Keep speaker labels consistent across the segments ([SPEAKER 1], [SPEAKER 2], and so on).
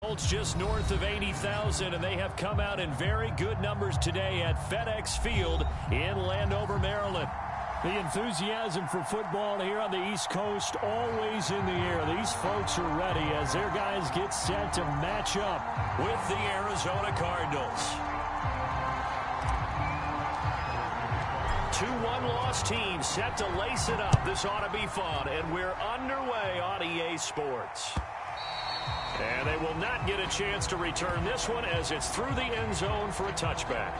[SPEAKER 1] It's just north of 80,000, and they have come out in very good numbers today at FedEx Field in Landover, Maryland. The enthusiasm for football here on the East Coast always in the air. These folks are ready as their guys get set to match up with the Arizona Cardinals. 2-1 loss team set to lace it up. This ought to be fun, and we're underway on EA Sports. And they will not get a chance to return this one as it's through the end zone for a touchback.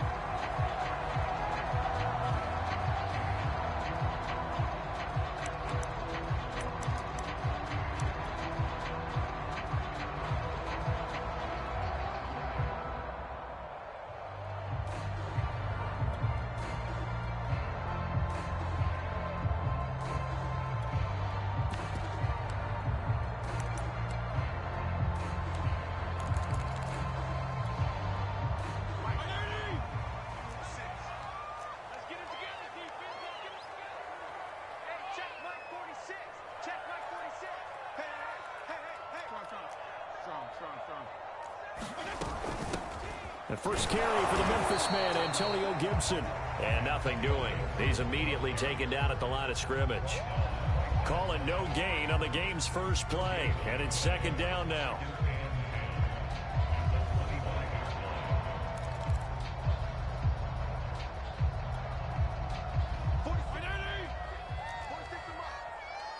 [SPEAKER 1] The first carry for the Memphis man, Antonio Gibson. And nothing doing. He's immediately taken down at the line of scrimmage. Calling no gain on the game's first play. And it's second down now.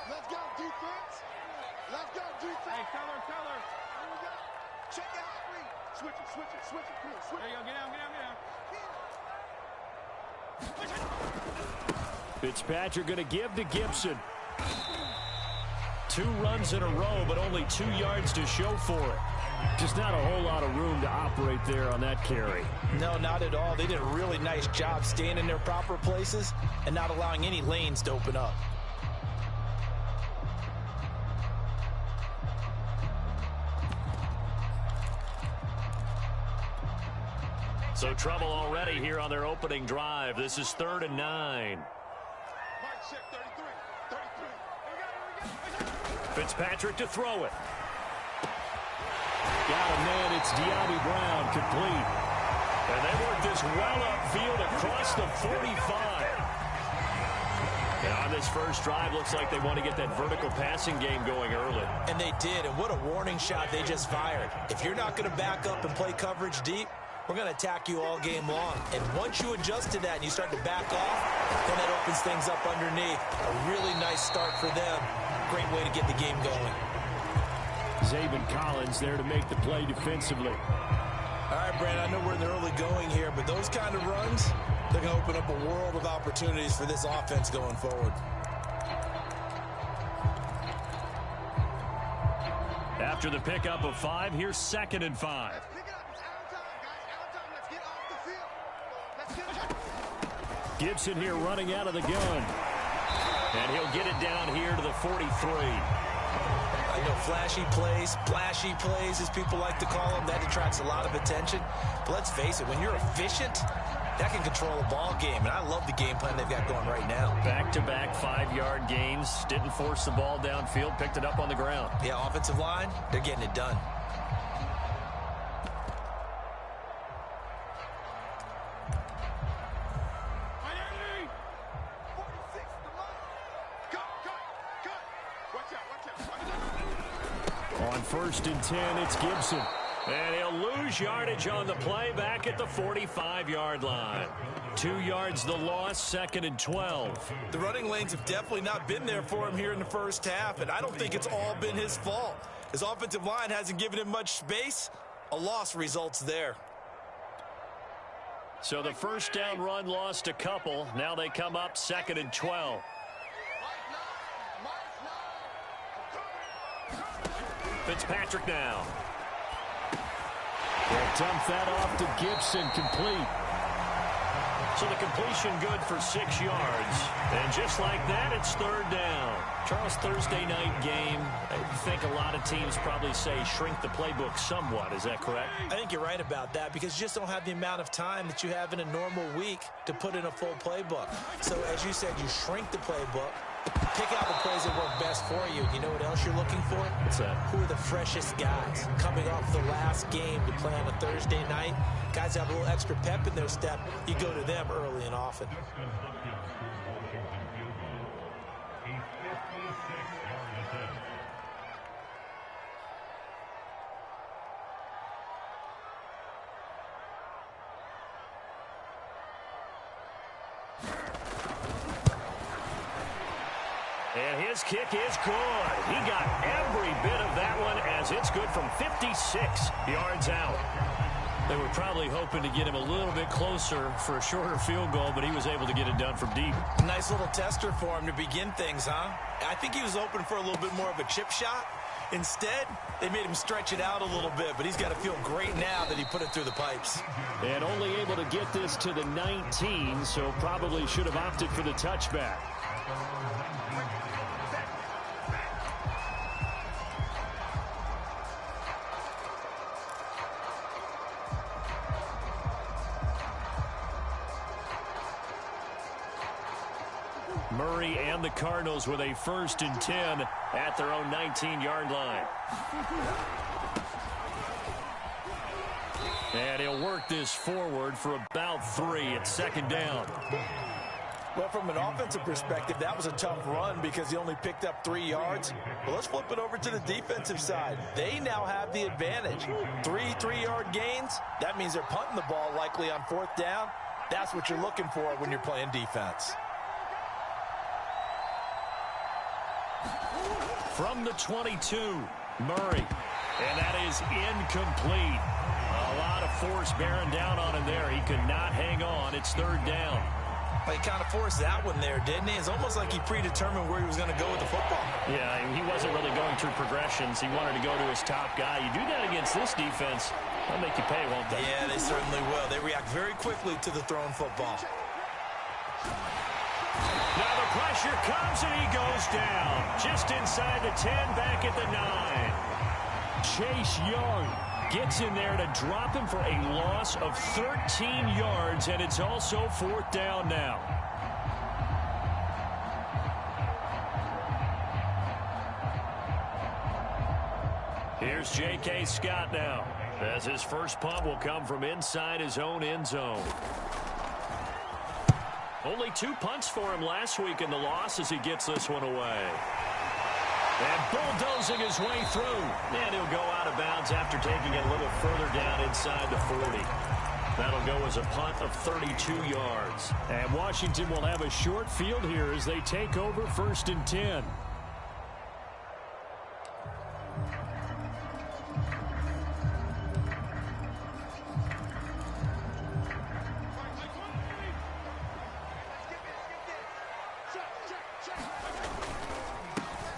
[SPEAKER 2] Let's go, defense. Let's go, defense. Hey, Keller. Check it out. Switch it. Come on, switch. There you go. Get down.
[SPEAKER 1] Fitzpatrick going to give to Gibson. 2 runs in a row, but only 2 yards to show for it. Just not a whole lot of room to operate there on that carry.
[SPEAKER 3] No, not at all. They did a really nice job staying in their proper places and not allowing any lanes to open up.
[SPEAKER 1] So trouble already here on their opening drive. This is 3rd and 9. Fitzpatrick to throw it. Got a man. It's De'Ami Brown, complete. And they work this well upfield across the 45. And on this first drive, looks like they want to get that vertical passing game going early.
[SPEAKER 3] And they did, and what a warning shot they just fired. If you're not going to back up and play coverage deep, we're going to attack you all game long. And once you adjust to that and you start to back off, then that opens things up underneath. A really nice start for them. Great way to get the game going.
[SPEAKER 1] Zaven Collins there to make the play defensively.
[SPEAKER 3] All right, Brad, I know we're in the early going here, but those kind of runs, they're going to open up a world of opportunities for this offense going forward.
[SPEAKER 1] After the pickup of 5, here's 2nd and 5. Gibson here running out of the gun. And he'll get it down here to the 43.
[SPEAKER 3] I know flashy plays, splashy plays, as people like to call them, that attracts a lot of attention. But let's face it, when you're efficient, that can control a ball game. And I love the game plan they've got going right now.
[SPEAKER 1] Back-to-back 5-yard gains. Didn't force the ball downfield. Picked it up on the ground.
[SPEAKER 3] Yeah, offensive line, they're getting it done.
[SPEAKER 1] On 1st and 10, it's Gibson. And he'll lose yardage on the play back at the 45-yard line. 2 yards the loss, 2nd and 12.
[SPEAKER 3] The running lanes have definitely not been there for him here in the first half, and I don't think it's all been his fault. His offensive line hasn't given him much space. A loss results there.
[SPEAKER 1] So the first down run lost a couple. Now they come up 2nd and 12. Fitzpatrick now. They'll dump that off to Gibson, complete. So the completion good for 6 yards. And just like that, it's 3rd down. Charles, Thursday night game, I think a lot of teams probably say shrink the playbook somewhat. Is that correct?
[SPEAKER 3] I think you're right about that because you just don't have the amount of time that you have in a normal week to put in a full playbook. So as you said, you shrink the playbook. Pick out the plays that work best for you. You know what else you're looking for?
[SPEAKER 1] What's that?
[SPEAKER 3] Who are the freshest guys coming off the last game to play on a Thursday night? Guys have a little extra pep in their step. You go to them early and often.
[SPEAKER 1] And his kick is good. He got every bit of that one as it's good from 56 yards out. They were probably hoping to get him a little bit closer for a shorter field goal, but he was able to get it done from deep.
[SPEAKER 3] Nice little tester for him to begin things, huh? I think he was open for a little bit more of a chip shot. Instead, they made him stretch it out a little bit, but he's got to feel great now that he put it through the pipes.
[SPEAKER 1] And only able to get this to the 19, so probably should have opted for the touchback. Murray and the Cardinals with a 1st and 10 at their own 19-yard line. And he'll work this forward for about 3 at 2nd down.
[SPEAKER 3] Well, from an offensive perspective, that was a tough run because he only picked up 3 yards. But let's flip it over to the defensive side. They now have the advantage. 3 3-yard gains, that means they're punting the ball likely on 4th down. That's what you're looking for when you're playing defense.
[SPEAKER 1] From the 22, Murray. And that is incomplete. A lot of force bearing down on him there. He could not hang on. It's 3rd down.
[SPEAKER 3] He kind of forced that one there, didn't he? It's almost like he predetermined where he was going to go with the football.
[SPEAKER 1] Yeah, he wasn't really going through progressions. He wanted to go to his top guy. You do that against this defense, they'll make you pay, won't they?
[SPEAKER 3] Yeah, they certainly will. They react very quickly to the thrown football.
[SPEAKER 1] Now the pressure comes and he goes down. Just inside the 10, back at the 9. Chase Young gets in there to drop him for a loss of 13 yards, and it's also 4th down now. Here's J.K. Scott now, as his first punt will come from inside his own end zone. Only 2 punts for him last week in the loss as he gets this one away. And bulldozing his way through. And he'll go out of bounds after taking it a little further down inside the 40. That'll go as a punt of 32 yards. And Washington will have a short field here as they take over 1st and 10.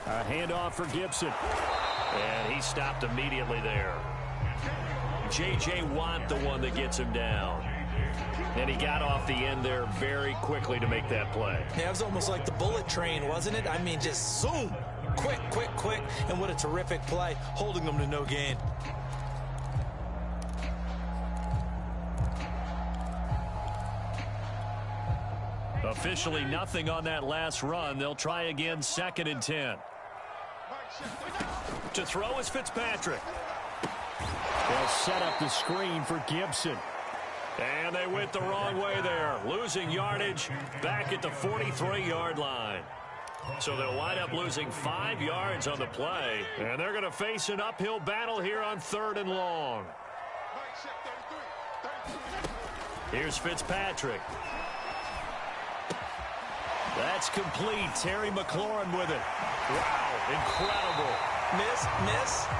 [SPEAKER 1] A handoff for Gibson. And he stopped immediately there. J.J. Watt, the one that gets him down. And he got off the end there very quickly to make that play.
[SPEAKER 3] Yeah, it was almost like the bullet train, wasn't it? I mean, just zoom. Quick, quick, quick. And what a terrific play, holding them to no gain.
[SPEAKER 1] Officially nothing on that last run. They'll try again, 2nd and 10. To throw is Fitzpatrick. They'll set up the screen for Gibson. And they went the wrong way there. Losing yardage back at the 43-yard line. So they'll wind up losing 5 yards on the play. And they're going to face an uphill battle here on 3rd and long. Here's Fitzpatrick. That's complete. Terry McLaurin with it. Wow, incredible.
[SPEAKER 3] Miss.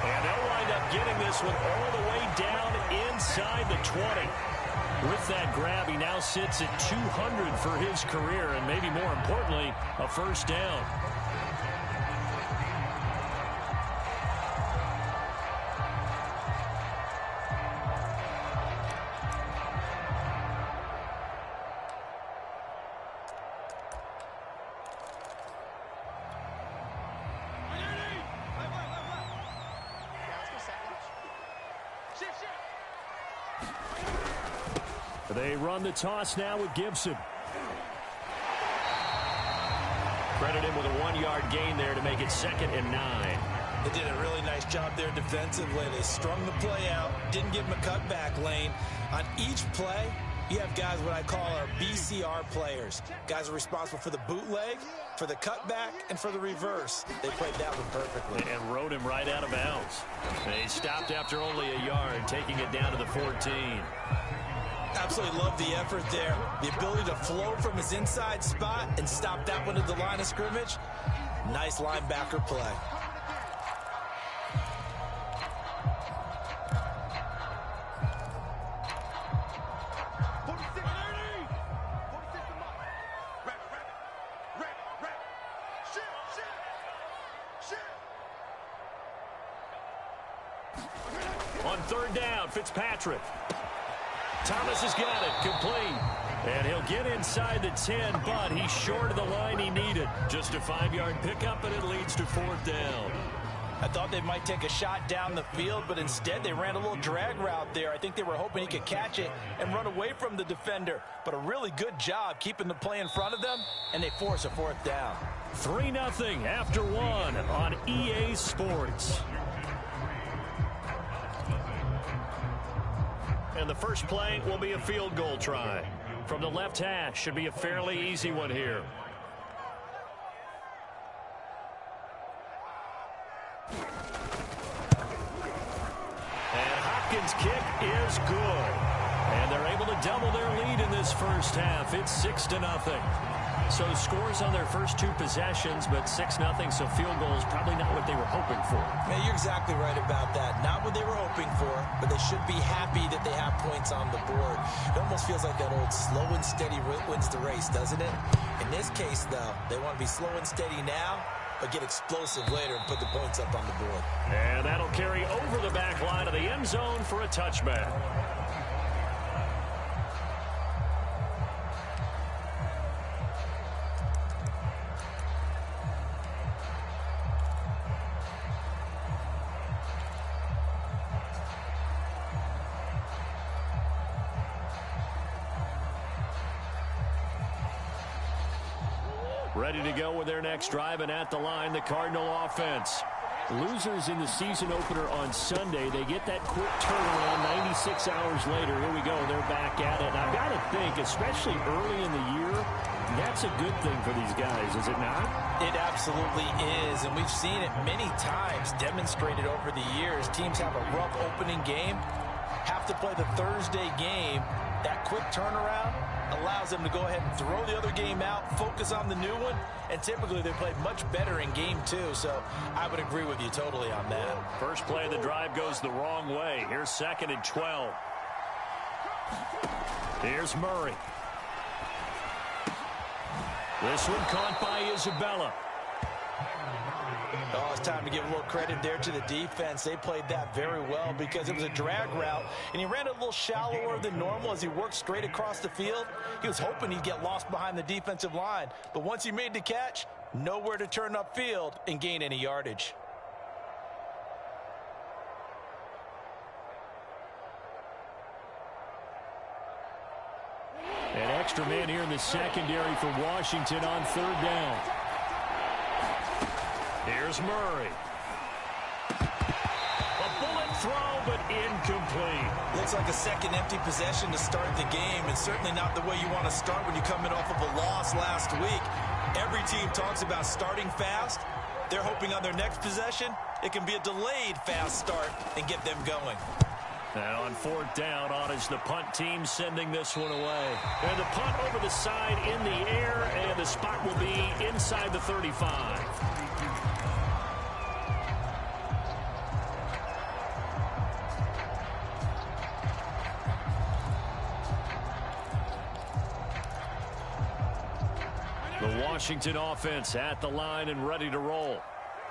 [SPEAKER 1] And they'll wind up getting this one all the way down inside the 20. With that grab, he now sits at 200 for his career, and maybe more importantly, a 1st down. They run the toss now with Gibson. Credit him with a 1-yard gain there to make it 2nd and 9.
[SPEAKER 3] They did a really nice job there defensively. They strung the play out, didn't give him a cutback lane. On each play, you have guys what I call our BCR players. Guys are responsible for the bootleg, for the cutback, and for the reverse. They played that one perfectly.
[SPEAKER 1] And rode him right out of bounds. They stopped after only a yard, taking it down to the 14.
[SPEAKER 3] Absolutely love the effort there. The ability to flow from his inside spot and stop that one at the line of scrimmage. Nice linebacker play.
[SPEAKER 1] On 3rd down, Fitzpatrick. Thomas has got it, complete. And he'll get inside the 10, but he's short of the line he needed. Just a 5-yard pickup, and it leads to 4th down.
[SPEAKER 3] I thought they might take a shot down the field, but instead they ran a little drag route there. I think they were hoping he could catch it and run away from the defender. But a really good job keeping the play in front of them, and they force a 4th down.
[SPEAKER 1] 3-0 after 1 on EA Sports. And the first play will be a field goal try. From the left hash, should be a fairly easy one here. And Hopkins' kick is good. And they're able to double their lead in this first half. It's 6-0. So scores on their first 2 possessions, but 6-0, so field goal is probably not what they were hoping for.
[SPEAKER 3] Man, you're exactly right about that. Not what they were hoping for, but they should be happy that they have points on the board. It almost feels like that old slow and steady wins the race, doesn't it? In this case, though, they want to be slow and steady now, but get explosive later and put the points up on the board.
[SPEAKER 1] And that'll carry over the back line of the end zone for a touchback. Ready to go with their next drive, and at the line, the Cardinal offense. Losers in the season opener on Sunday. They get that quick turnaround 96 hours later. Here we go. They're back at it. And I've got to think, especially early in the year, that's a good thing for these guys, is it not?
[SPEAKER 3] It absolutely is, and we've seen it many times demonstrated over the years. Teams have a rough opening game, have to play the Thursday game. That quick turnaround allows them to go ahead and throw the other game out, focus on the new one, and typically they play much better in game 2, so I would agree with you totally on that.
[SPEAKER 1] First play of the drive goes the wrong way. Here's 2nd and 12. Here's Murray. This one caught by Isabella.
[SPEAKER 3] Oh, it's time to give a little credit there to the defense. They played that very well because it was a drag route, and he ran a little shallower than normal as he worked straight across the field. He was hoping he'd get lost behind the defensive line, but once he made the catch, nowhere to turn upfield and gain any yardage.
[SPEAKER 1] An extra man here in the secondary for Washington on 3rd down. Here's Murray. A bullet throw, but incomplete.
[SPEAKER 3] Looks like a second empty possession to start the game, and certainly not the way you want to start when you're coming off of a loss last week. Every team talks about starting fast. They're hoping on their next possession, it can be a delayed fast start and get them going.
[SPEAKER 1] And on 4th down, on is the punt team sending this one away. And the punt over the side in the air, and the spot will be inside the 35. The Washington offense at the line and ready to roll.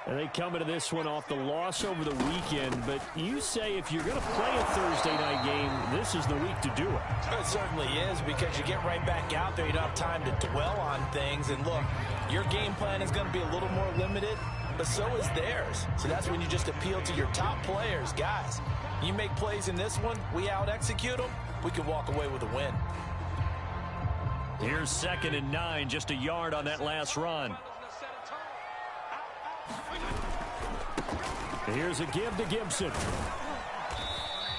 [SPEAKER 1] And they come into this one off the loss over the weekend, but you say if you're going to play a Thursday night game, this is the week to do it.
[SPEAKER 3] It certainly is, because you get right back out there. You don't have time to dwell on things. And look, your game plan is going to be a little more limited, but so is theirs. So that's when you just appeal to your top players. Guys, you make plays in this one, we out-execute them, we can walk away with a win.
[SPEAKER 1] Here's 2nd and 9, just a yard on that last run. Here's a give to Gibson.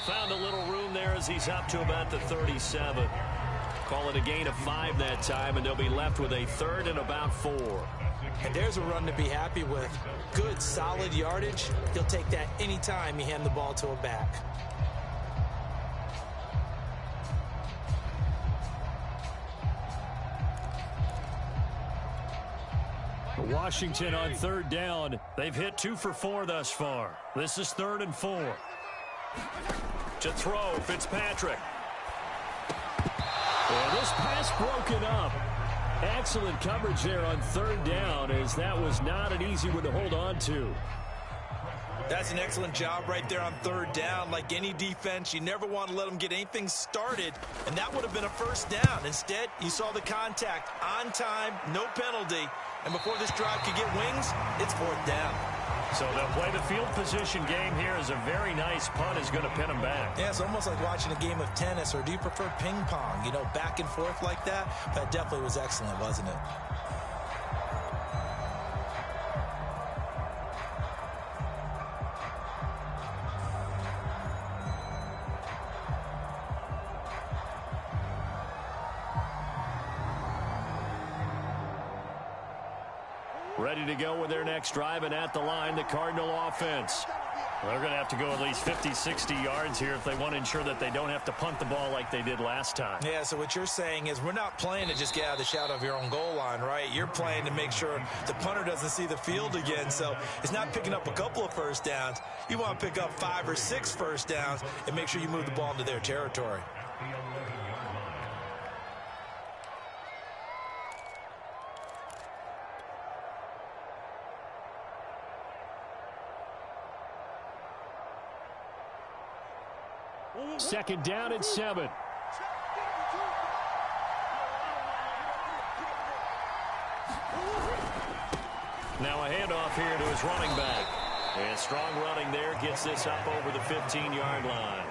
[SPEAKER 1] Found a little room there as he's up to about the 37. Call it a gain of 5 that time, and they'll be left with a 3rd and about 4.
[SPEAKER 3] And there's a run to be happy with. Good, solid yardage. He'll take that anytime you hand the ball to a back.
[SPEAKER 1] Washington on 3rd down. They've hit 2 for 4 thus far. This is 3rd and 4. To throw, Fitzpatrick. Well, this pass broken up. Excellent coverage there on 3rd down, as that was not an easy one to hold on to.
[SPEAKER 3] That's an excellent job right there on 3rd down. Like any defense, you never want to let them get anything started, and that would have been a 1st down. Instead, you saw the contact on time, no penalty, and before this drive could get wings, it's 4th down.
[SPEAKER 1] So they'll play the field position game here as a very nice punt is going to pin them back.
[SPEAKER 3] Yeah, it's almost like watching a game of tennis, or do you prefer ping pong? You know, back and forth like that? That definitely was excellent, wasn't it?
[SPEAKER 1] Ready to go with their next drive, and at the line, the Cardinal offense. They're going to have to go at least 50, 60 yards here if they want to ensure that they don't have to punt the ball like they did last time.
[SPEAKER 3] Yeah, so what you're saying is we're not playing to just get out of the shadow of your own goal line, right? You're playing to make sure the punter doesn't see the field again. So it's not picking up a couple of 1st downs. You want to pick up 5 or 6 1st downs and make sure you move the ball into their territory.
[SPEAKER 1] Second down at 7. Now a handoff here to his running back. And strong running there gets this up over the 15-yard line.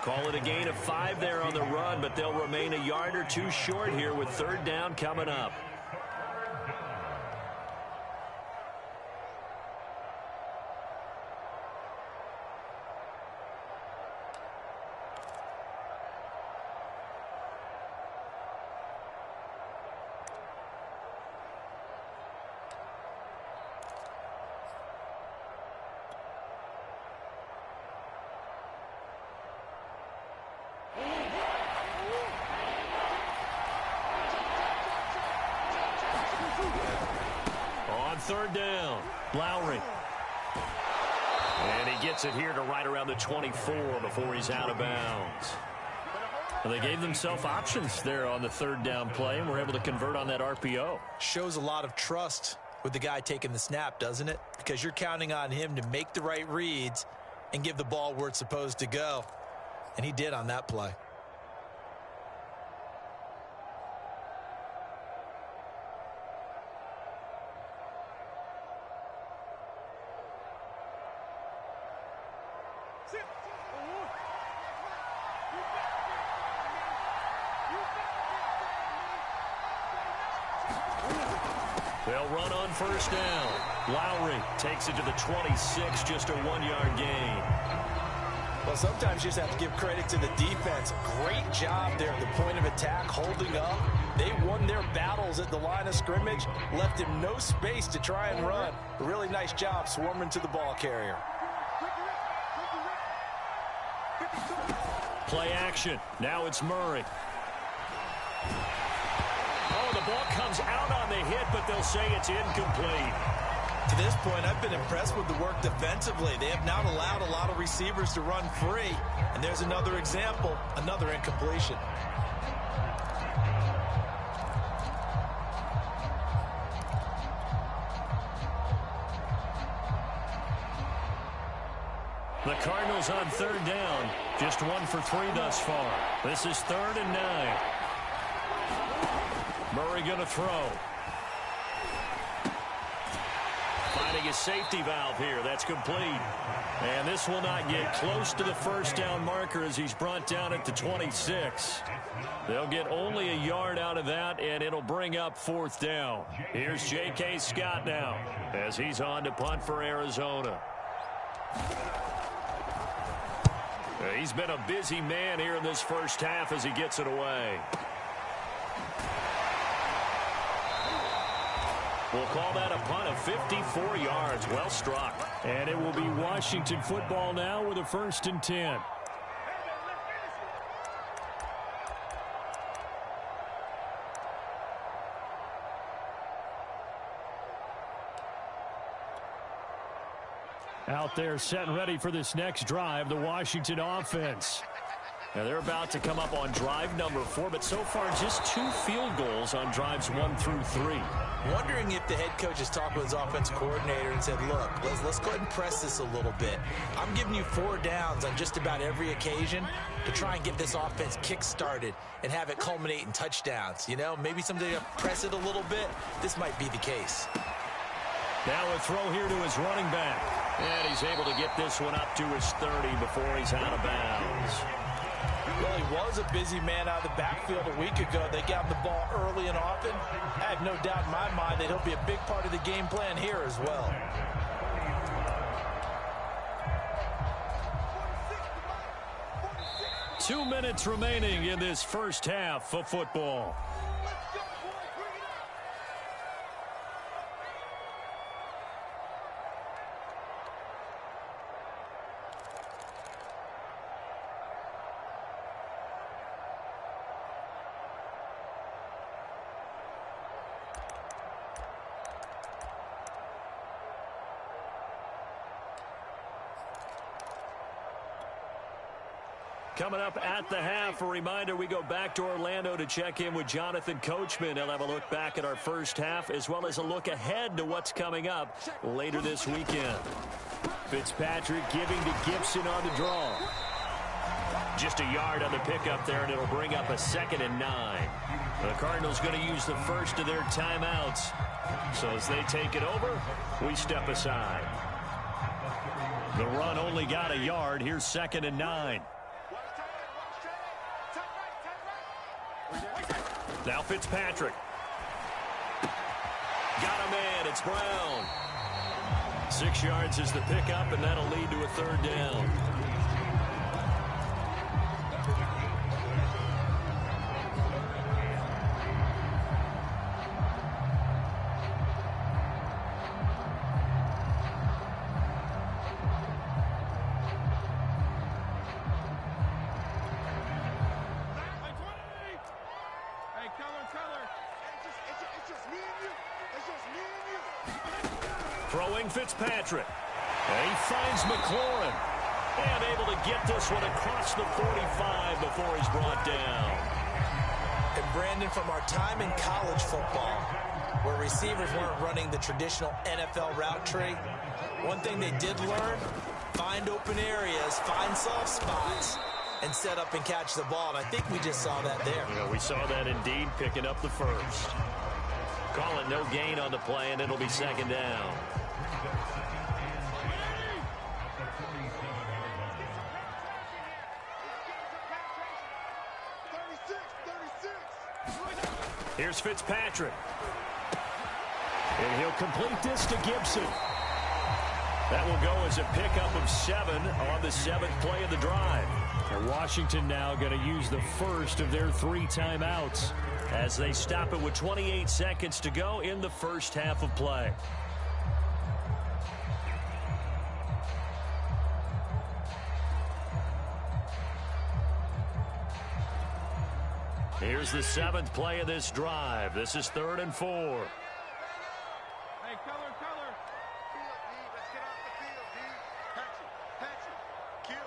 [SPEAKER 1] Call it a gain of 5 there on the run, but they'll remain a yard or 2 short here with 3rd down coming up. On 3rd down, Lowry. And he gets it here to right around the 24 before he's out of bounds. Well, they gave themselves options there on the 3rd down play, and were able to convert on that RPO.
[SPEAKER 3] Shows a lot of trust with the guy taking the snap, doesn't it? Because you're counting on him to make the right reads and give the ball where it's supposed to go. And he did on that play.
[SPEAKER 1] They'll run on 1st down. Lowry takes it to the 26, just a 1-yard gain.
[SPEAKER 3] Well, sometimes you just have to give credit to the defense. Great job there at the point of attack, holding up. They won their battles at the line of scrimmage, left him no space to try and run. A really nice job swarming to the ball carrier.
[SPEAKER 1] Play action. Now it's Murray. Oh, the ball comes out on the hit, but they'll say it's incomplete.
[SPEAKER 3] To this point, I've been impressed with the work defensively. They have not allowed a lot of receivers to run free. And there's another example, another incompletion.
[SPEAKER 1] The Cardinals on 3rd down, just 1 for 3 thus far. This is 3rd and 9. Murray going to throw. finding a safety valve here. That's complete. And this will not get close to the first down marker as he's brought down at the 26. They'll get only a yard out of that, and it'll bring up fourth down. Here's J.K. Scott now as he's on to punt for Arizona. He's been a busy man here in this first half as he gets it away. We'll call that a punt of 54 yards. Well struck.
[SPEAKER 4] And it will be Washington football now with a 1st and 10. Out there set and ready for this next drive, the Washington offense.
[SPEAKER 1] Now they're about to come up on drive number 4, but so far just 2 field goals on drives 1 through 3.
[SPEAKER 3] Wondering if the head coach has talked with his offense coordinator and said, look, let's go ahead and press this a little bit. I'm giving you 4 downs on just about every occasion to try and get this offense kick-started and have it culminate in touchdowns. You know, maybe someday to press it a little bit. This might be the case.
[SPEAKER 1] Now a throw here to his running back. And he's able to get this one up to his 30 before he's out of bounds.
[SPEAKER 3] Well, he was a busy man out of the backfield a week ago. They got him the ball early and often. I have no doubt in my mind that he'll be a big part of the game plan here as well.
[SPEAKER 1] Two minutes remaining in this first half of football. Coming up at the half, a reminder, we go back to Orlando to check in with Jonathan Coachman. He'll have a look back at our first half as well as a look ahead to what's coming up later this weekend. Fitzpatrick giving to Gibson on the draw. Just a yard on the pickup there, and it'll bring up a 2nd and 9. The Cardinals going to use the first of their timeouts. So as they take it over, we step aside. The run only got a yard. Here's 2nd and 9. Now Fitzpatrick. Got a man. It's Brown. 6 yards is the pickup, and that'll lead to a 3rd down. Throwing Fitzpatrick. And he finds McLaurin. And able to get this one across the 45 before he's brought down.
[SPEAKER 3] And Brandon, from our time in college football, where receivers weren't running the traditional NFL route tree, one thing they did learn, find open areas, find soft spots, and set up and catch the ball. And I think we just saw that there.
[SPEAKER 1] Yeah, we saw that indeed, picking up the first. Call it no gain on the play, and it'll be 2nd down. Here's Fitzpatrick. And he'll complete this to Gibson. That will go as a pickup of 7 on the 7th play of the drive.
[SPEAKER 4] And Washington now going to use the first of their 3 timeouts
[SPEAKER 1] as they stop it with 28 seconds to go in the first half of play. Here's the 7th play of this drive. This is 3rd and 4.
[SPEAKER 2] Hey, color. Field, D. Let's get off the field, D. Patch it. Kill.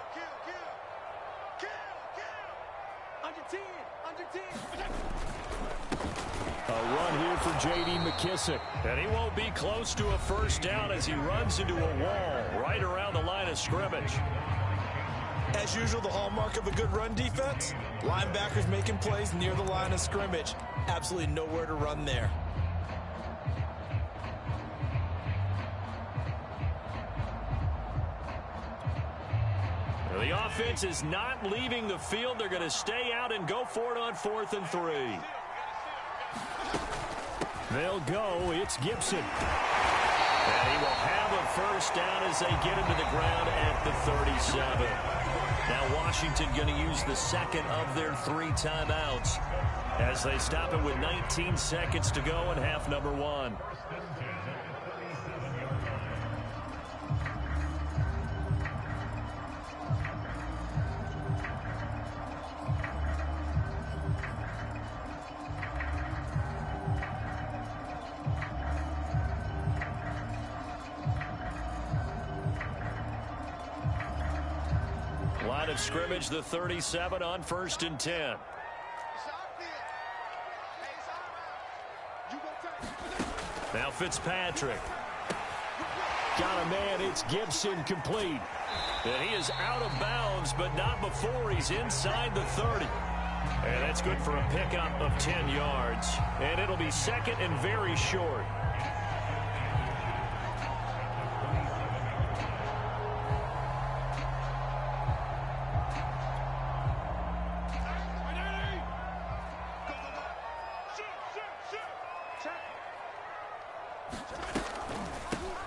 [SPEAKER 4] A run here for J.D. McKissick.
[SPEAKER 1] And he won't be close to a first down as he runs into a wall right around the line of scrimmage.
[SPEAKER 3] As usual, the hallmark of a good run defense, linebackers making plays near the line of scrimmage. Absolutely nowhere to run there.
[SPEAKER 1] The offense is not leaving the field. They're going to stay out and go for it on 4th and 3. They'll go. It's Gibson. And he will have a first down as they get him to the ground at the 37. Now Washington going to use the second of their 3 timeouts as they stop it with 19 seconds to go in half number 1. Line of scrimmage, the 37 on 1st and 10. Now Fitzpatrick. Got a man, it's Gibson, complete. And he is out of bounds, but not before he's inside the 30. And that's good for a pickup of 10 yards. And it'll be second and very short.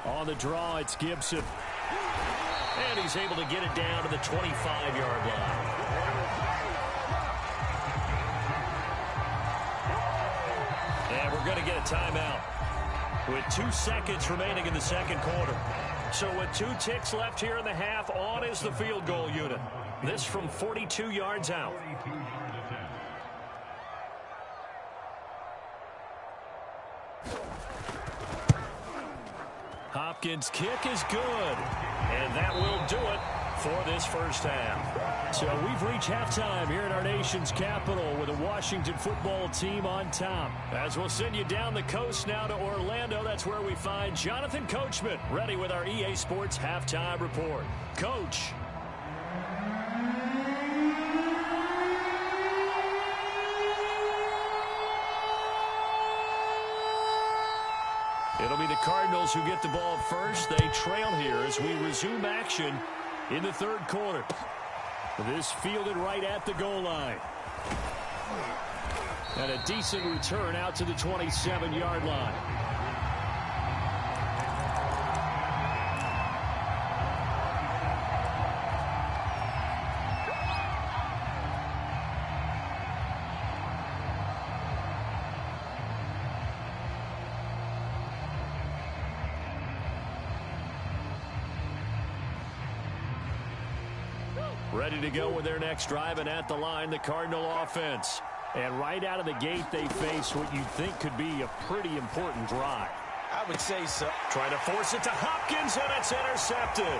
[SPEAKER 1] On the draw, it's Gibson. And he's able to get it down to the 25-yard line. And we're going to get a timeout with 2 seconds remaining in the second quarter. So with 2 ticks left here in the half, on is the field goal unit. This from 42 yards out. Hopkins' kick is good, and that will do it for this first half. So we've reached halftime here in our nation's capital with the Washington football team on top. As we'll send you down the coast now to Orlando, that's where we find Jonathan Coachman ready with our EA Sports halftime report. Coach. It'll be the Cardinals who get the ball first. They trail here as we resume action in the third quarter. This fielded right at the goal line. And a decent return out to the 27-yard line. Ready to go with their next drive, and at the line, the Cardinal offense. And right out of the gate, they face what you'd think could be a pretty important drive.
[SPEAKER 3] I would say so.
[SPEAKER 1] Trying to force it to Hopkins, and it's intercepted.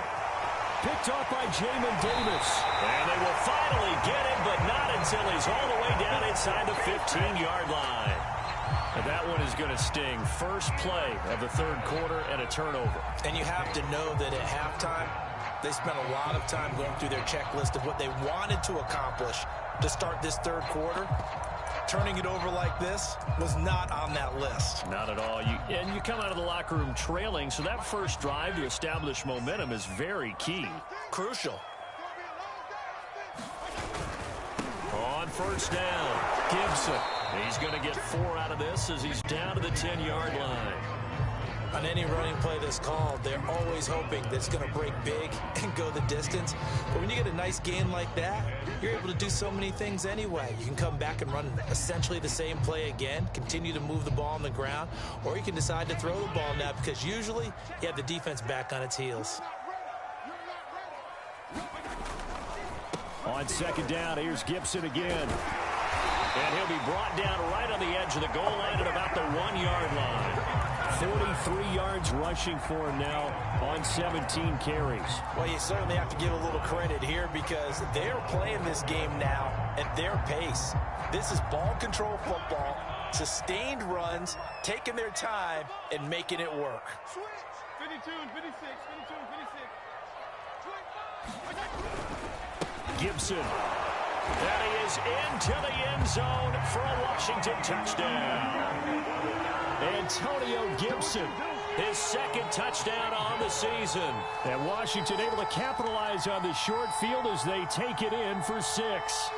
[SPEAKER 1] Picked off by Jamin Davis. And they will finally get him, but not until he's all the way down inside the 15-yard line. And that one is going to sting. First play of the third quarter and a turnover.
[SPEAKER 3] And you have to know that at halftime, they spent a lot of time going through their checklist of what they wanted to accomplish to start this third quarter. Turning it over like this was not on that list.
[SPEAKER 1] Not at all. And you come out of the locker room trailing, so that first drive to establish momentum is very key.
[SPEAKER 3] Crucial.
[SPEAKER 1] On first down, Gibson. He's going to get 4 out of this as he's down to the 10-yard line.
[SPEAKER 3] On any running play that's called, they're always hoping that it's going to break big and go the distance. But when you get a nice gain like that, you're able to do so many things anyway. You can come back and run essentially the same play again, continue to move the ball on the ground, or you can decide to throw the ball now because usually you have the defense back on its heels.
[SPEAKER 1] On second down, here's Gibson again. And he'll be brought down right on the edge of the goal line at about the 1-yard line. 43 yards rushing for him now on 17 carries.
[SPEAKER 3] Well, you certainly have to give a little credit here because they're playing this game now at their pace. This is ball control football, sustained runs, taking their time, and making it work.
[SPEAKER 2] 52 and 56, 52 and 56.
[SPEAKER 1] Gibson. And he is into the end zone for a Washington touchdown. Antonio Gibson his second touchdown on the season.
[SPEAKER 4] And Washington able to capitalize on the short field as they take it in for 6.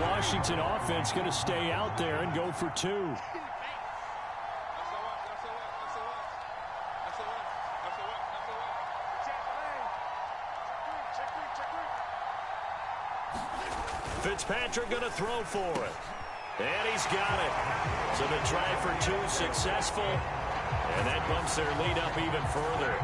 [SPEAKER 4] Washington offense going to stay out there and go for 2.
[SPEAKER 1] Fitzpatrick going to throw for it. And he's got it. So the try for 2 successful. And that bumps their lead up even further.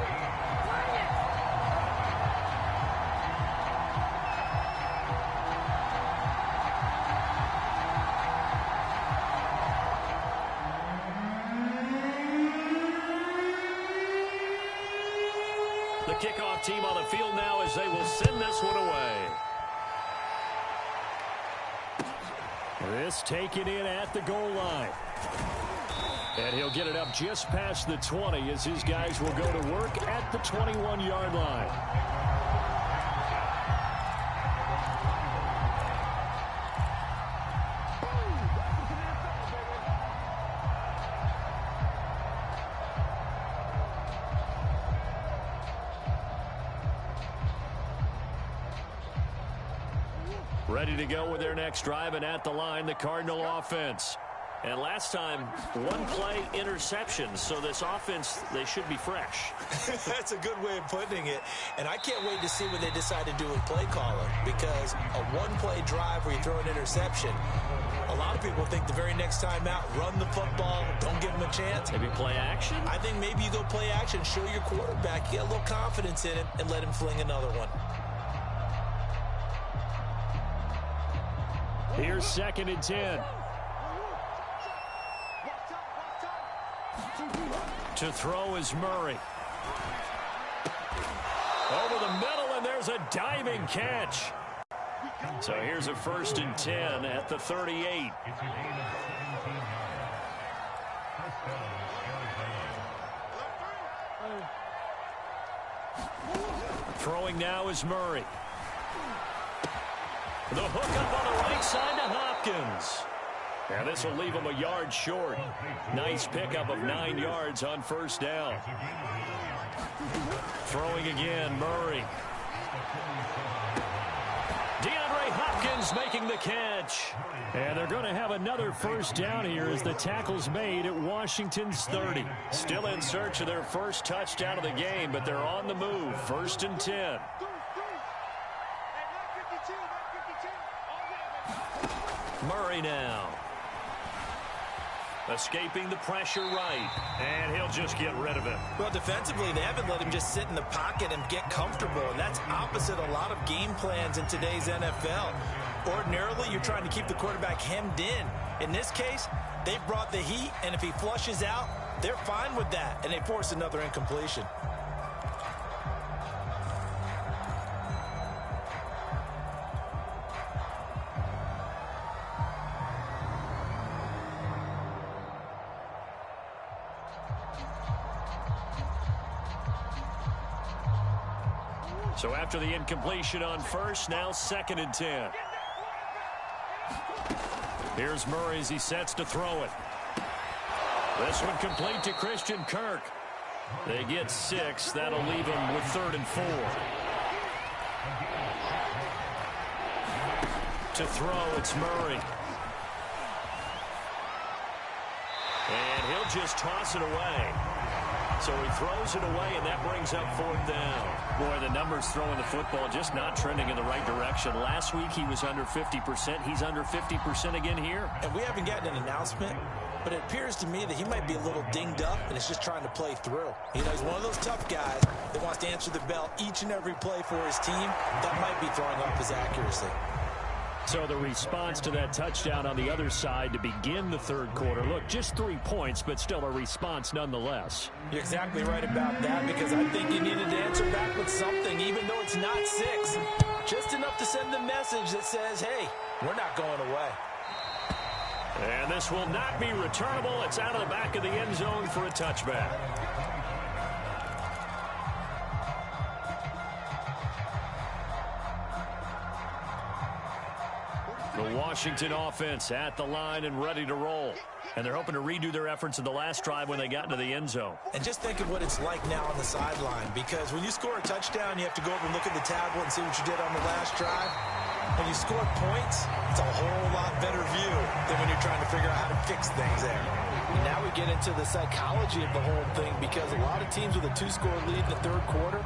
[SPEAKER 1] The kickoff team on the field now as they will send this one away.
[SPEAKER 4] This taken in at the goal line. And he'll get it up just past the 20 as his guys will go to work at the 21-yard line.
[SPEAKER 1] Ready to go with their next drive, and at the line, the Cardinal offense. And last time, 1 play interception, so this offense, they should be fresh.
[SPEAKER 3] That's a good way of putting it. And I can't wait to see what they decide to do with play calling, because a 1-play drive where you throw an interception, a lot of people think the very next time out, run the football, don't give them a chance.
[SPEAKER 1] Maybe play action?
[SPEAKER 3] I think maybe you go play action, show your quarterback, get a little confidence in him, and let him fling another one.
[SPEAKER 4] Here's 2nd and 10.
[SPEAKER 1] To throw is Murray. Over the middle, and there's a diving catch. So here's a 1st and 10 at the 38. Throwing now is Murray. The hook up on the right side to Hopkins. And this will leave him a yard short. Nice pickup of 9 yards on 1st down. Throwing again, Murray. DeAndre Hopkins making the catch.
[SPEAKER 4] And they're going to have another 1st down here as the tackle's made at Washington's 30.
[SPEAKER 1] Still in search of their first touchdown of the game, but they're on the move. 1st and 10. Murray now. Escaping the pressure right. And he'll just get rid of it.
[SPEAKER 3] Well, defensively, they haven't let him just sit in the pocket and get comfortable. And that's opposite a lot of game plans in today's NFL. Ordinarily, you're trying to keep the quarterback hemmed in. In this case, they've brought the heat, and if he flushes out, they're fine with that. And they force another incompletion.
[SPEAKER 1] So after the incompletion on 1st, now 2nd and 10. Here's Murray as he sets to throw it. This one complete to Christian Kirk. They get 6. That'll leave them with 3rd and 4. To throw, it's Murray. And he'll just toss it away. So he throws it away, and that brings up 4th down.
[SPEAKER 4] Boy, the numbers throwing the football just not trending in the right direction. Last week he was under 50%. He's under 50% again here.
[SPEAKER 3] And we haven't gotten an announcement, but it appears to me that he might be a little dinged up and is just trying to play through. You know, he's one of those tough guys that wants to answer the bell each and every play for his team. That might be throwing off his accuracy.
[SPEAKER 4] So the response to that touchdown on the other side to begin the 3rd quarter. Look, just 3 points, but still a response nonetheless.
[SPEAKER 3] You're exactly right about that, because I think you needed to answer back with something, even though it's not 6. Just enough to send the message that says, hey, we're not going away.
[SPEAKER 1] And this will not be returnable. It's out of the back of the end zone for a touchback. The Washington offense at the line and ready to roll. And they're hoping to redo their efforts in the last drive when they got into the end zone.
[SPEAKER 3] And just think of what it's like now on the sideline, because when you score a touchdown, you have to go over and look at the tablet and see what you did on the last drive. When you score points, it's a whole lot better view than when you're trying to figure out how to fix things there.
[SPEAKER 5] And now we get into the psychology of the whole thing, because a lot of teams with a 2-score lead in the third quarter,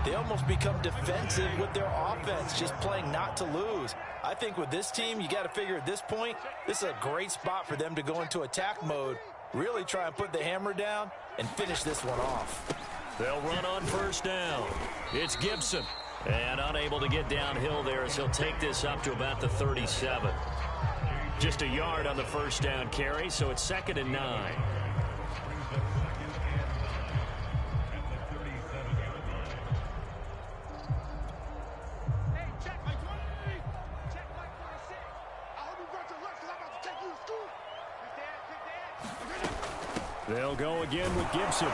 [SPEAKER 5] they almost become defensive with their offense, just playing not to lose. I think with this team, you got to figure at this point, this is a great spot for them to go into attack mode, really try and put the hammer down and finish this one off.
[SPEAKER 1] They'll run on first down. It's Gibson. And unable to get downhill there as he'll take this up to about the 37. Just a yard on the first down carry, so it's 2nd and 9. They'll go again with Gibson.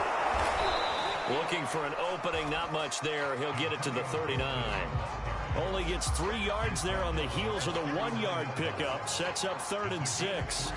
[SPEAKER 1] Looking for an opening, not much there. He'll get it to the 39. Only gets 3 yards there on the heels of the 1-yard pickup. Sets up 3rd and 6.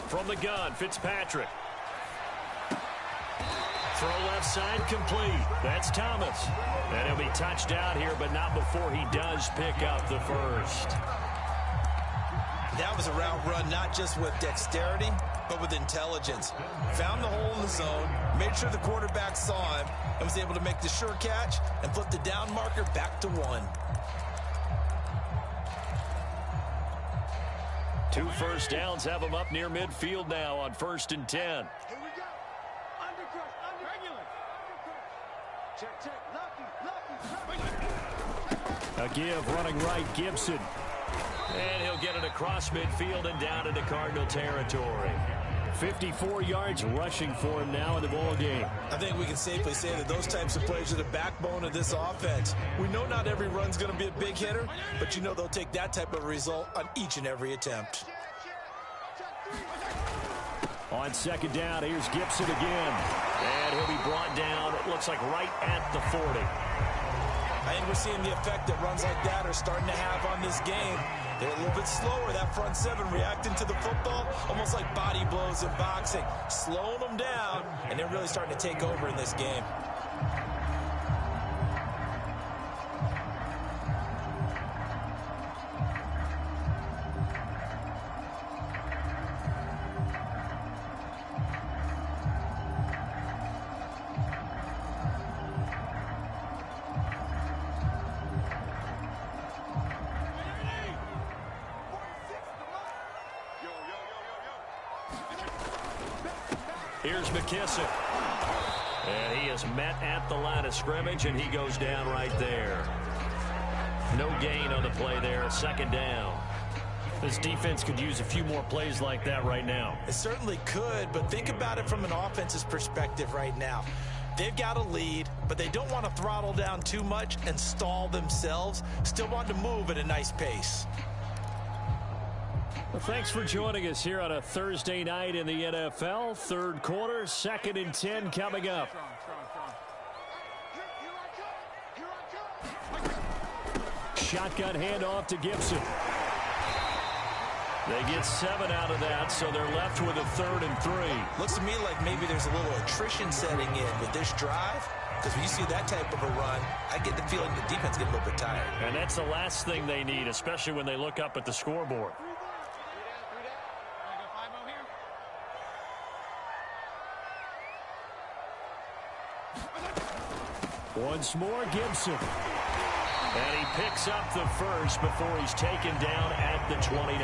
[SPEAKER 1] From the gun, Fitzpatrick. Throw left side complete. That's Thomas. And he'll be touched out here, but not before he does pick up the first.
[SPEAKER 3] That was a route run not just with dexterity, but with intelligence. Found the hole in the zone, made sure the quarterback saw him, and was able to make the sure catch and flip the down marker back to 1.
[SPEAKER 1] 2 first downs have him up near midfield now on 1st and 10.
[SPEAKER 2] Here we go. Undercrush, regular. Check. Lucky.
[SPEAKER 1] A give running right, Gibson. And he'll get it across midfield and down into Cardinal territory. 54 yards rushing for him now in the ball game.
[SPEAKER 3] I think we can safely say that those types of plays are the backbone of this offense. We know not every run's going to be a big hitter, but you know they'll take that type of result on each and every attempt.
[SPEAKER 1] On 2nd down, here's Gibson again. And he'll be brought down, it looks like right at the 40.
[SPEAKER 3] I think we're seeing the effect that runs like that are starting to have on this game. They're a little bit slower, that front 7 reacting to the football, almost like body blows in boxing, slowing them down, and they're really starting to take over in this game.
[SPEAKER 1] Here's McKissick. And he is met at the line of scrimmage, and he goes down right there. No gain on the play there, 2nd down. This defense could use a few more plays like that right now.
[SPEAKER 3] It certainly could, but think about it from an offense's perspective right now. They've got a lead, but they don't want to throttle down too much and stall themselves. Still want to move at a nice pace.
[SPEAKER 1] Well, thanks for joining us here on a Thursday night in the NFL. 3rd quarter, 2nd and 10 coming up. Shotgun handoff to Gibson. They get 7 out of that, so they're left with a 3rd and 3.
[SPEAKER 3] Looks to me like maybe there's a little attrition setting in with this drive, because when you see that type of a run, I get the feeling the defense gets a little bit tired.
[SPEAKER 1] And that's the last thing they need, especially when they look up at the scoreboard. Once more, Gibson. And he picks up the first before he's taken down at the 29.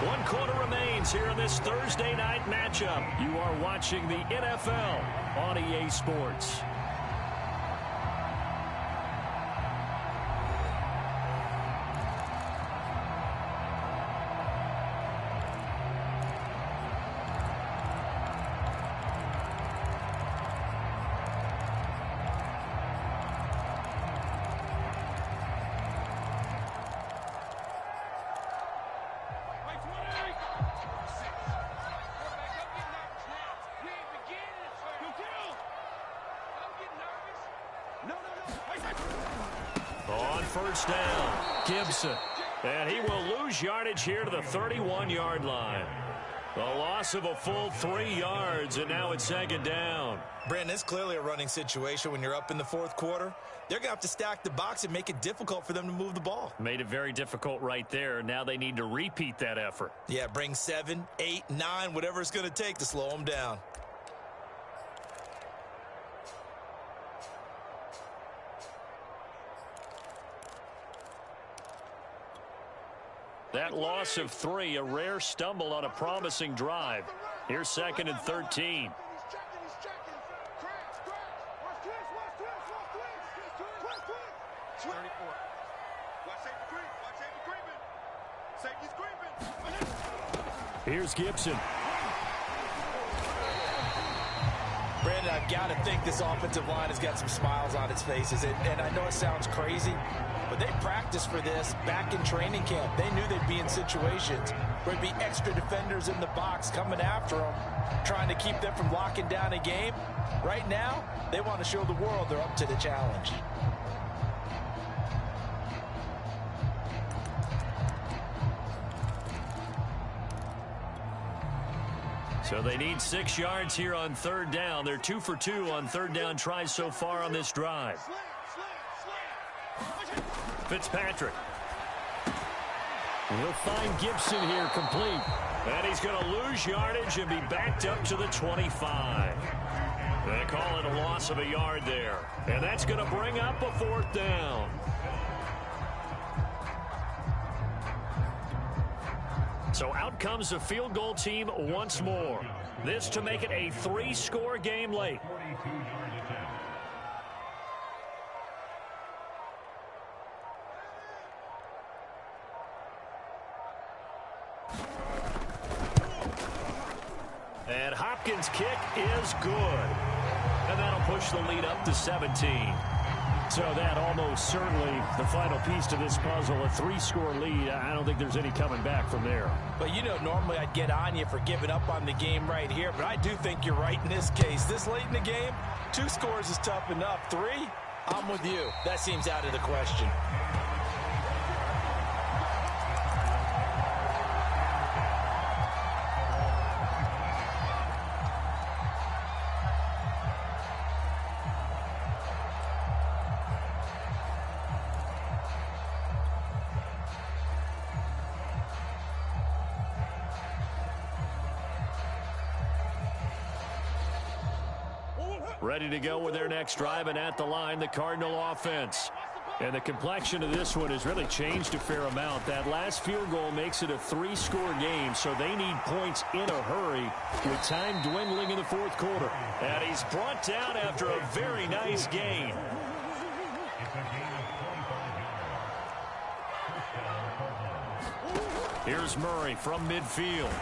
[SPEAKER 1] 1 quarter remains here in this Thursday night matchup. You are watching the NFL on EA Sports. On first down, Gibson. And he will lose yardage here to the 31-yard line. The loss of a full 3 yards, and now it's second down.
[SPEAKER 3] Brandon, it's clearly a running situation when you're up in the fourth quarter. They're going to have to stack the box and make it difficult for them to move the ball.
[SPEAKER 1] Made it very difficult right there. Now they need to repeat that effort.
[SPEAKER 3] Yeah, bring 7, 8, 9, whatever it's going to take to slow them down.
[SPEAKER 1] That loss of 3, a rare stumble on a promising drive. Here's 2nd and 13. Here's Gibson.
[SPEAKER 5] Brandon, I've got to think this offensive line has got some smiles on its faces. And I know it sounds crazy, but they practiced for this back in training camp. They knew they'd be in situations where there'd be extra defenders in the box coming after them, trying to keep them from locking down a game. Right now, they want to show the world they're up to the challenge.
[SPEAKER 1] So they need 6 yards here on third down. They're 2 for 2 on third down tries so far on this drive. Fitzpatrick. He'll find Gibson here complete. And he's going to lose yardage and be backed up to the 25. They call it a loss of a yard there. And that's going to bring up a 4th down. So out comes the field goal team once more. This to make it a 3-score game late. And Hopkins' kick is good. And that'll push the lead up to 17. So that almost certainly the final piece to this puzzle, a 3-score lead. I don't think there's any coming back from there.
[SPEAKER 5] But, you know, normally I'd get on you for giving up on the game right here, but I do think you're right in this case. This late in the game, 2 scores is tough enough. 3, I'm with you. That seems out of the question.
[SPEAKER 1] Ready to go with their next drive, and at the line, the Cardinal offense. And the complexion of this one has really changed a fair amount. That last field goal makes it a 3-score game, so they need points in a hurry with time dwindling in the fourth quarter. And he's brought down after a very nice gain. Here's Murray from midfield.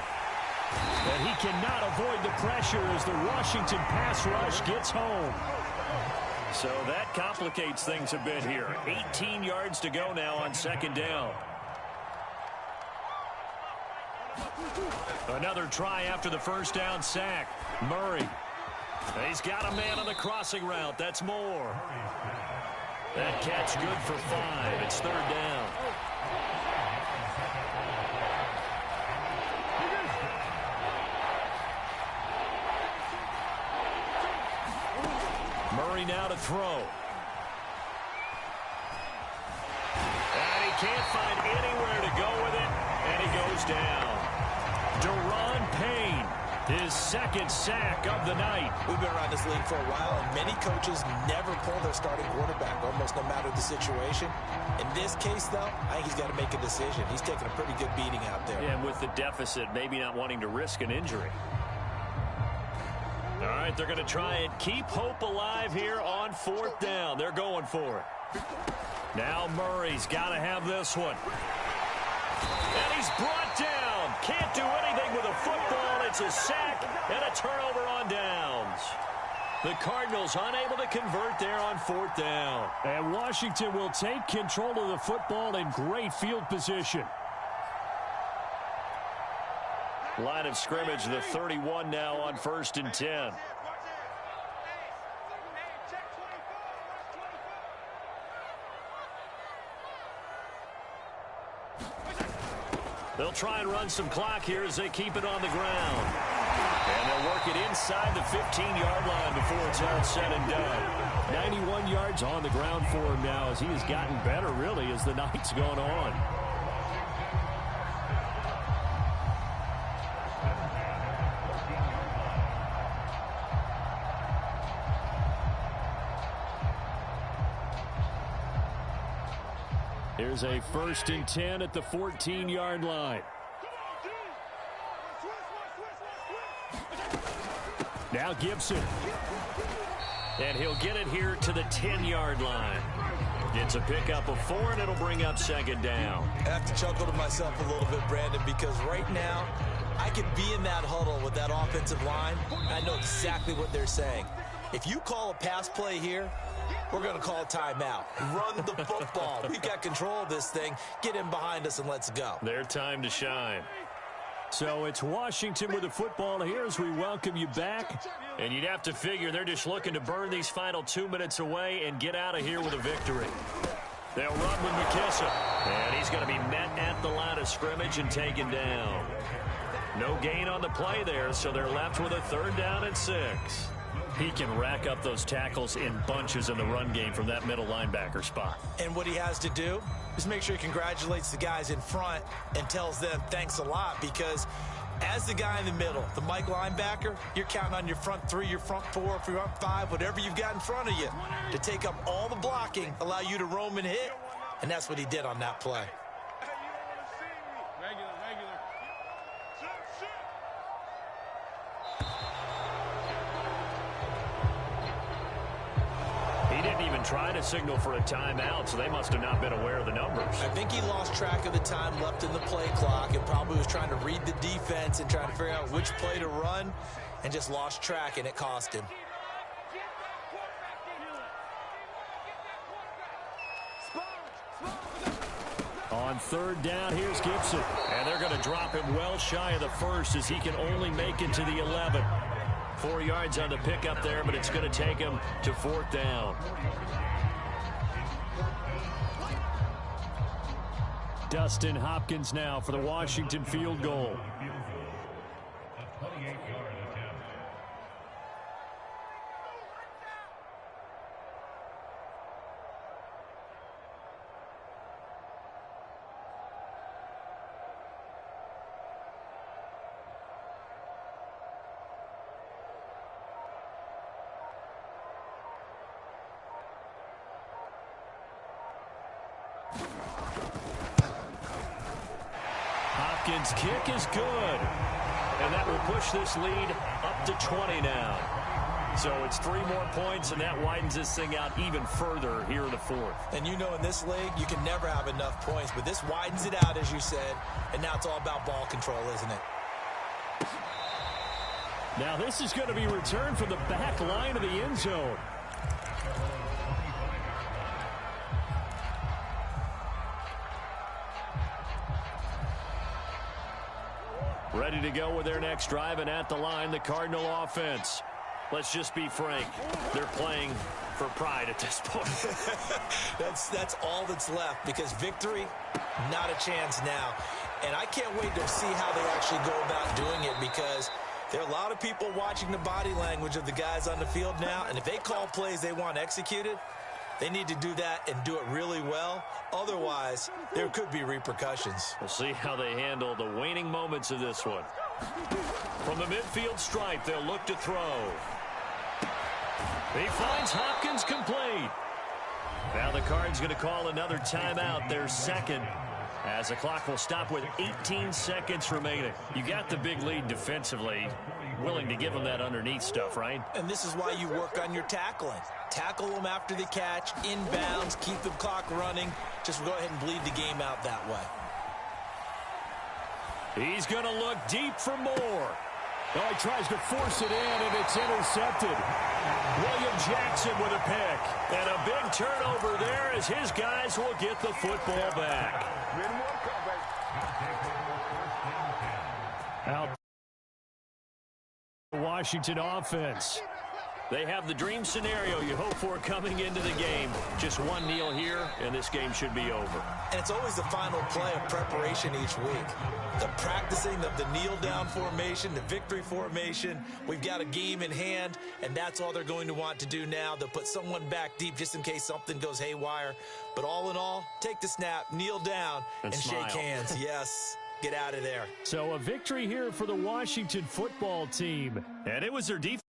[SPEAKER 1] And he cannot avoid the pressure as the Washington pass rush gets home. So that complicates things a bit here. 18 yards to go now on second down. Another try after the first down sack. Murray. He's got a man on the crossing route. That's more. That catch good for 5. It's third down. Murray now to throw. And he can't find anywhere to go with it, and he goes down. Deron Payne. His second sack of the night.
[SPEAKER 3] We've been around this league for a while, and many coaches never pull their starting quarterback, almost no matter the situation. In this case, though, I think he's got to make a decision. He's taking a pretty good beating out there.
[SPEAKER 1] And with the deficit, maybe not wanting to risk an injury. All right, they're going to try and keep hope alive here on 4th down. They're going for it. Now Murray's got to have this one. And he's brought down. Can't do anything with a football. It's a sack and a turnover on downs. The Cardinals unable to convert there on 4th down. And Washington will take control of the football in great field position. Line of scrimmage, the 31 now on 1st and 10. They'll try and run some clock here as they keep it on the ground. And they'll work it inside the 15-yard line before it's all said and done. 91 yards on the ground for him now as he has gotten better, really, as the night's gone on. Here's a 1st and 10 at the 14-yard line. Now Gibson. And he'll get it here to the 10-yard line. It's a pickup of 4, and it'll bring up 2nd down.
[SPEAKER 3] I have to chuckle to myself a little bit, Brandon, because right now I could be in that huddle with that offensive line. I know exactly what they're saying. If you call a pass play here, we're going to call a timeout. Run the football. We've got control of this thing. Get in behind us and let's go.
[SPEAKER 1] Their time to shine. So it's Washington with the football here as we welcome you back. And you'd have to figure they're just looking to burn these final 2 minutes away and get out of here with a victory. They'll run with McKissick. And he's going to be met at the line of scrimmage and taken down. No gain on the play there, so they're left with a 3rd down and 6. He can rack up those tackles in bunches in the run game from that middle linebacker spot.
[SPEAKER 3] And what he has to do is make sure he congratulates the guys in front and tells them thanks a lot, because as the guy in the middle, the Mike linebacker, you're counting on your front 3, your front 4, front 5, whatever you've got in front of you to take up all the blocking, allow you to roam and hit, and that's what he did on that play.
[SPEAKER 1] He didn't even try to signal for a timeout, so they must have not been aware of the numbers.
[SPEAKER 3] I think he lost track of the time left in the play clock and probably was trying to read the defense and trying to figure out which play to run and just lost track, and it cost him.
[SPEAKER 1] On 3rd down, here's Gibson. And they're going to drop him well shy of the 1st as he can only make it to the 11. 4 yards on the pickup there, but it's going to take him to 4th down. Dustin Hopkins now for the Washington field goal. Hopkins' kick is good. And that will push this lead up to 20 now. So it's 3 more points, and that widens this thing out even further here in the 4th.
[SPEAKER 3] And you know, in this league, you can never have enough points, but this widens it out, as you said, and now it's all about ball control, isn't it?
[SPEAKER 1] Now this is going to be returned from the back line of the end zone. Ready to go with their next drive, and at the line, the Cardinal offense. Let's just be frank. They're playing for pride at this point.
[SPEAKER 3] That's all that's left, because victory, not a chance now. And I can't wait to see how they actually go about doing it, because there are a lot of people watching the body language of the guys on the field now, and if they call plays they want executed, they need to do that and do it really well. Otherwise, there could be repercussions.
[SPEAKER 1] We'll see how they handle the waning moments of this one. From the midfield stripe, they'll look to throw. He finds Hopkins complete. Now the Cards going to call another timeout, their second, as the clock will stop with 18 seconds remaining. You got the big lead defensively. Willing to give them that underneath stuff, right?
[SPEAKER 3] And this is why you work on your tackling. Tackle them after the catch, inbounds, keep the clock running. Just go ahead and bleed the game out that way.
[SPEAKER 1] He's going to look deep for more. Oh, he tries to force it in, and it's intercepted. William Jackson with a pick. And a big turnover there as his guys will get the football back. Out the Washington offense. They have the dream scenario you hope for coming into the game. Just one kneel here, and this game should be over.
[SPEAKER 3] And it's always the final play of preparation each week. The practicing of the kneel-down formation, the victory formation. We've got a game in hand, and that's all they're going to want to do now. They'll put someone back deep just in case something goes haywire. But all in all, take the snap, kneel down, and shake hands. Yes. Get out of there.
[SPEAKER 1] So a victory here for the Washington football team. And it was their defense.